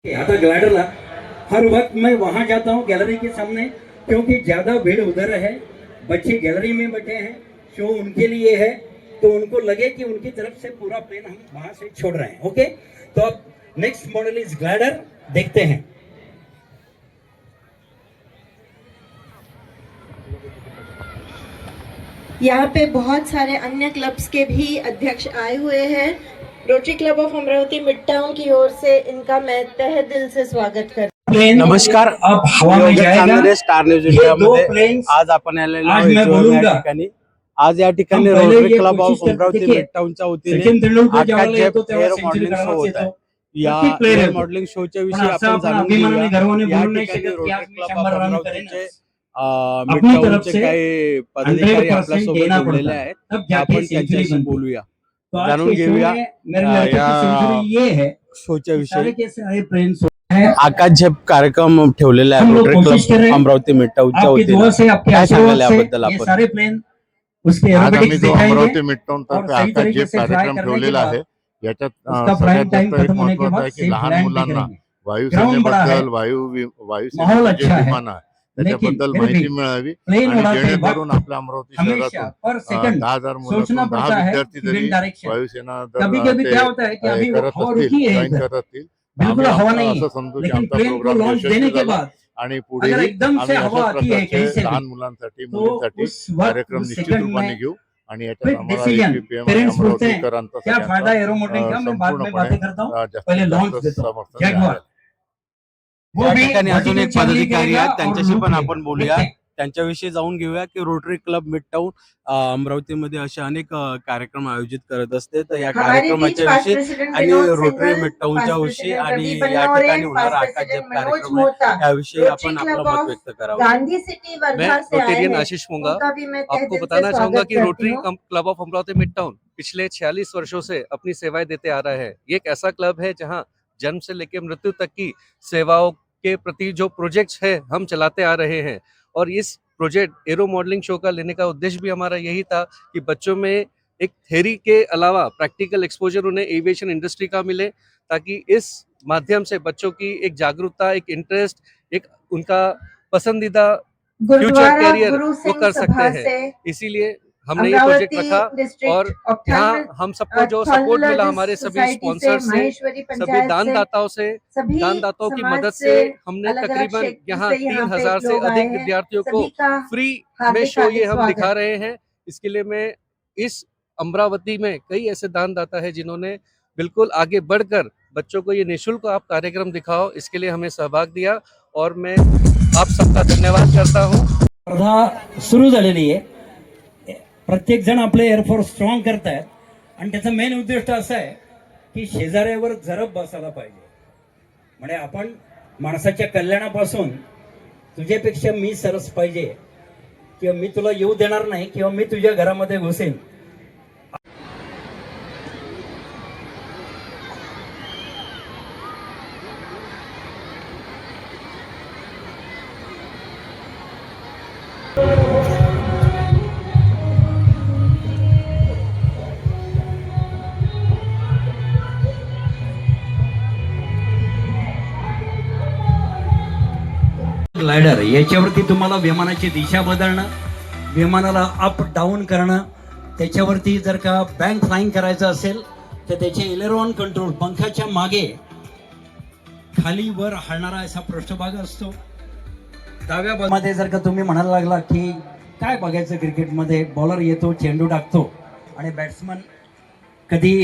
आता ग्लाइडर हर वक्त मैं वहां जाता हूं गैलरी के सामने, क्योंकि ज्यादा भीड़ उधर है, बच्चे गैलरी में बैठे हैं, शो उनके लिए है, तो उनको लगे कि उनकी तरफ से पूरा प्लेन हम वहां से छोड़ रहे हैं। ओके, तो अब नेक्स्ट मॉडल इज ग्लाइडर, देखते हैं। यहाँ पे बहुत सारे अन्य क्लब्स के भी अध्यक्ष आए हुए हैं। Rotary club of Amravati mid town की ओर से इनका मैं तहे दिल से स्वागत करती हूँ। नमस्कार, अब हवा में जाएगा। स्टार न्यूज ये इंडिया दो मध्ये प्लेन्स आज आपण आलेलो आज आहोत मैं या बोलूंगा। ठिकाणी। आज या ठिकाणी हम पहले रोटरी ये क्लब कोशिश ऑफ अमरावती देखिए, मिड टाउनच्या वतीने सचिन तेंडुलकर ज्यावेळेला आकाश येतो जेप तेव्हा एअर सेंचुरी मॉडेलिंग शो करायलाच होत आहे। येतो, या नक्की प्लेयर एअर येतो। मॉडेलिंग शोच्या पण विषयी असं आपण आपण जाणून अभिमानाने घेऊया। गर्वाने या बोलू नाही ठिकाणी शकत की आज rotary me club 100 of run अमरावतीचे करेनच। मिड अपनी तरफ टाउनचे से काही पदाधिकारी आपल्या 100% सोबत देना जोडलेले पड़ता है, आहेत, तब जाके आपण सेंचुरी त्यांच्याशी बनती है। बोलूया, तो आज जाणून के शो घेऊया में मेरे लड़के की सेंचुरी ये है शोच्या कि सारे विषयी। के सारे प्लेन्स है। आकाश झेप कार्यक्रम ठेवलेला हम आहे लोग रोटरी कोशिश कर क्लब रहे हैं अमरावती मिड टाउनच्या आपकी दुआ से, वतीने। आपके काय आशीर्वाद सांगाल से याबद्दल ये आपण? सारे प्लेन उसके आज आम्ही एरोबेटिक्स जो दिखाएंगे अमरावती मिड टाउन और तर्फे सही आकाश तरीके जेप से फ्लाई कार्यक्रम करने के ठेवलेला बाद आहे। याच्यात उसका सगळ्यात फ्लाइंग टाइम जास्त एक खत्म होने के महत्वाचं बाद आहे की सेफ लहान लैंड भी मुलांना करेंगे। ग्राउंड बड़ा है, वायुसेनेबद्दल माहौल वायुसेनेचे जे अच्छा है, विमान आहे लेकिन त्याच्याबद्दल फिर भी माहिती मिळावी प्लेन आणि उड़ाते जेणेकरून वक्त आपल्या अमरावती हमेशा शहरातून पर सेकंड 10,000 सोचना मुलातून 10 पड़ता है विद्यार्थी कि जरी विंड डायरेक्शन। वायुसेना कभी जर कभी ते क्या होता है कि अभी करत हवा असतील, रुकी है जॉईन इधर, करत असतील, बिल्कुल आम्ही हवा नहीं असं है, समजू की लेकिन आमचा प्लेन को प्रोग्राम लॉन्च देने यशस्वी के झाला बाद आणि अगर पुढेही एकदम से आम्ही हवा अशाच आती है प्रकारचे कहीं से लहान भी, मुलांसाठी तो मुलींसाठी उस वक्त कार्यक्रम उस निश्चित सेकंड रूपाने में घेऊ आणि याच्यात क्विक आम्हाला डिसीजन एपीपीएम आणि पेरेंट्स बोलते हैं अमरावतीकरांचा क्या फायदा एरो मॉडलिंग का, मैं बाद में संपूर्णपणे बातें करता हूँ, जास्तीत पहले लॉन्च जास्त देता हूँ। समर्थन जय मिळालं। वो या भी ठिकाणी अजून एक वर्टिकल चेंजिंग पदाधिकारी करेगा आहेत, और त्यांच्याशी लूप पण लेगा। आपण बोलूया, देखते हैं। त्यांच्याविषयी जाऊन घेऊया की रोटरी क्लब मिड टाउन अमरावतीमध्ये असे अनेक कार्यक्रम आयोजित करत असते। तर या हमारे बीच कार्यक्रमाच्या पास विषयी प्रेसिडेंट आणि विनोद रोटरी सिंघल, मिड टाउनच्या पास विषयी प्रेसिडेंट आणि प्रदीप या बन्नौरे, ठिकाणी पास होणारा आकाश प्रेसिडेंट जेप मनोज कार्यक्रम आहे मोहता, याविषयी रोटरी आपण क्लब आपलं मत ऑफ व्यक्त करावं। गांधी सिटी मैं वर्धा से आए रोटेरियन हैं, आशीष मूंगा उनका भी मैं तहे आपको दिल से बताना चाहूंगा स्वागत कि करती रोटरी हूँ। Club of Amravati mid town पिछले 46 वर्षों से अपनी सेवाएं देते आ रहा है। ये एक ऐसा क्लब है जहां जन्म से लेकर मृत्यु तक की सेवाओं के प्रति जो प्रोजेक्ट्स है हम चलाते आ रहे हैं। और इस प्रोजेक्ट एरो मॉडलिंग शो का लेने का उद्देश्य भी हमारा यही था कि बच्चों में एक थ्योरी के अलावा प्रैक्टिकल एक्सपोजर उन्हें एविएशन इंडस्ट्री का मिले, ताकि इस माध्यम से बच्चों की एक जागरूकता, एक इंटरेस्ट, एक उनका पसंदीदा फ्यूचर गुरुद्वारा कैरियर गुरु वो सिंह कर सकते सभा हैं। से इसीलिए हमने ये प्रोजेक्ट अमरावती रखा और डिस्ट्रिक्ट ऑफ यहाँ हम सबको जो सपोर्ट मिला हमारे सभी स्पॉन्सर से, माहेश्वरी सभी पंचायत से, दानदाताओं से, सभी दानदाताओं की समाज मदद से, से हमने अलग-अलग तकरीबन क्षेत्र यहाँ से यहाँ पे 3000 से लोग आए अधिक हैं। विद्यार्थियों को सभी का फ्री में हार्दिक शो ये हार्दिक हम स्वागत। दिखा रहे हैं। इसके लिए मैं इस अमरावती में कई ऐसे दानदाता है जिन्होंने बिल्कुल आगे बढ़कर बच्चों को ये निःशुल्क आप कार्यक्रम दिखाओ, इसके लिए हमें सहभाग दिया और मैं आप सबका धन्यवाद करता हूँ। स्पर्धा सुरू झालेली आहे, प्रत्येक जण आपले एअरफोर्स स्ट्रॉंग करतायत आणि त्याचं मेन उद्दिष्ट असं आहे की शेजाऱ्यावर जरब बसायला पाहिजे। म्हणजे आपण माणसाच्या कल्याणापासून तुझ्यापेक्षा मी सरस पाहिजे, किंवा मी तुला येऊ देणार नाही, किंवा मी तुझ्या घरामध्ये घुसेन। ग्लायडर याच्यावरती तुम्हाला विमानाची दिशा बदलणं, विमानाला अप डाऊन करणं, त्याच्यावरती जर का बँक फ्लाइंग करायचं असेल तर त्याचे इलेरॉन कंट्रोल, पंखाच्या मागे खाली वर हलणारा असा पृष्ठभाग असतो। डाव्या बाजूमध्ये जर का तुम्ही म्हणायला लागला की काय बघायचं क्रिकेटमध्ये, बॉलर येतो, चेंडू टाकतो आणि बॅट्समन कधी